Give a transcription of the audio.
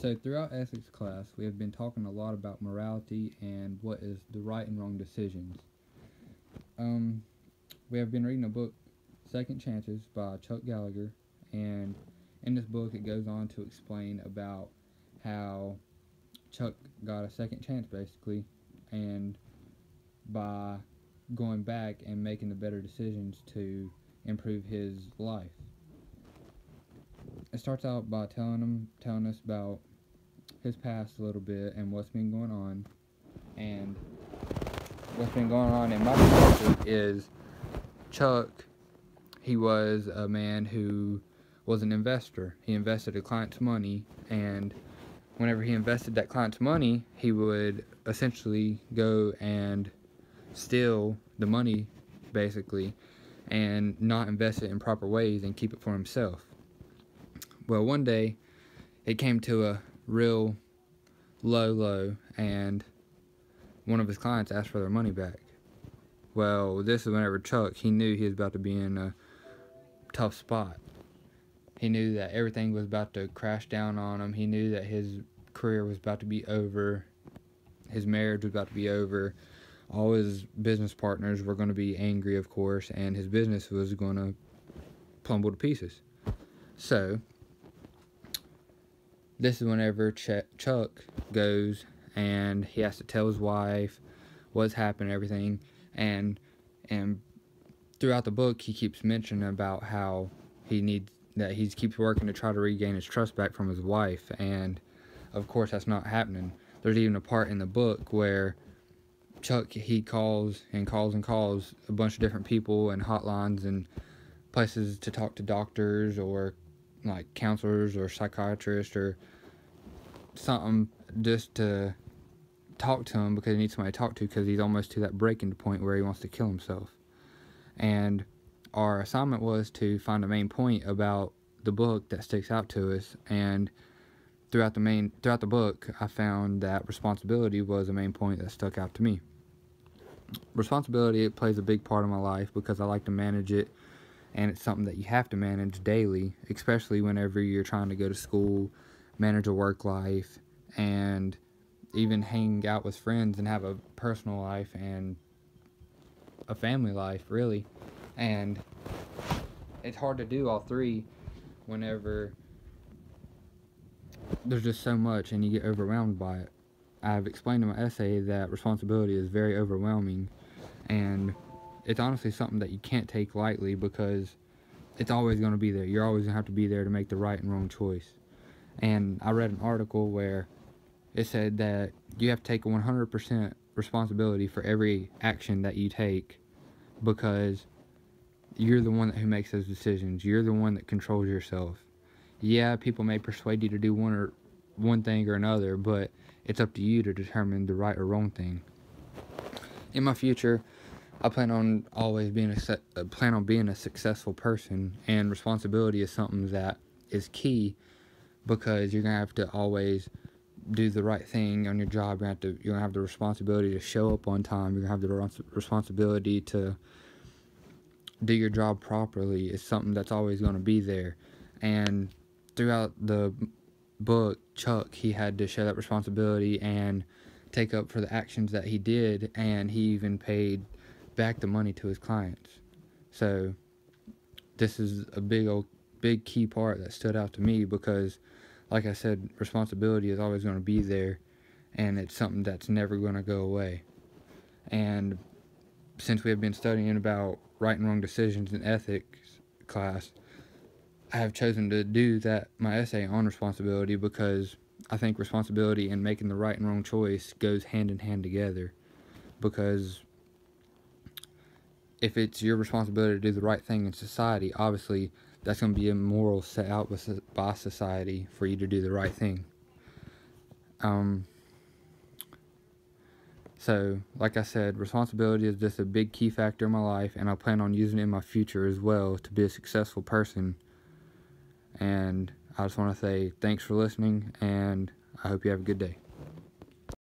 So throughout ethics class, we have been talking a lot about morality and what is the right and wrong decisions. We have been reading a book, Second Chances by Chuck Gallagher, and in this book it goes on to explain about how Chuck got a second chance basically, and by going back and making the better decisions to improve his life. It starts out by telling us about his past a little bit and what's been going on. And what's been going on in my perspective is Chuck, he was a man who was an investor. He invested a client's money, and whenever he invested that client's money, he would essentially go and steal the money, basically, and not invest it in proper ways and keep it for himself. Well, one day, it came to a real low, and one of his clients asked for their money back. Well, this is whenever Chuck, he knew he was about to be in a tough spot. He knew that everything was about to crash down on him. He knew that his career was about to be over. His marriage was about to be over. All his business partners were going to be angry, of course, and his business was going to crumble to pieces. So, this is whenever Chuck goes and he has to tell his wife what's happened, everything, and throughout the book he keeps mentioning about how he keeps working to try to regain his trust back from his wife, and of course that's not happening. There's even a part in the book where Chuck, he calls a bunch of different people and hotlines and places to talk to doctors or like counselors or psychiatrists or something, just to talk to him because he needs somebody to talk to, because he's almost to that breaking point where he wants to kill himself. And our assignment was to find a main point about the book that sticks out to us, and throughout the book I found that responsibility was a main point that stuck out to me. Responsibility, it plays a big part of my life because I like to manage it, and it's something that you have to manage daily, especially whenever you're trying to go to school, manage a work life, and even hang out with friends and have a personal life and a family life, really. And it's hard to do all three whenever there's just so much and you get overwhelmed by it. I've explained in my essay that responsibility is very overwhelming, and it's honestly something that you can't take lightly because it's always going to be there. You're always going to have to be there to make the right and wrong choice. And I read an article where it said that you have to take 100% responsibility for every action that you take, because you're the one who makes those decisions. You're the one that controls yourself. Yeah, people may persuade you to do one thing or another, but it's up to you to determine the right or wrong thing. In my future, I plan on being a successful person, and responsibility is something that is key, because you're gonna have to always do the right thing on your job. You're gonna have the responsibility to show up on time. You're gonna have the responsibility to do your job properly. It's something that's always gonna be there. And throughout the book, Chuck, he had to show that responsibility and take up for the actions that he did, and he even paid back the money to his clients. So this is a big key part that stood out to me, because like I said, responsibility is always going to be there, and it's something that's never going to go away. And since we have been studying about right and wrong decisions in ethics class, I have chosen to do my essay on responsibility, because I think responsibility and making the right and wrong choice goes hand in hand together. Because if it's your responsibility to do the right thing in society, obviously that's going to be a moral set out by society for you to do the right thing. So, like I said, responsibility is just a big key factor in my life, and I plan on using it in my future as well to be a successful person. And I just want to say thanks for listening, and I hope you have a good day.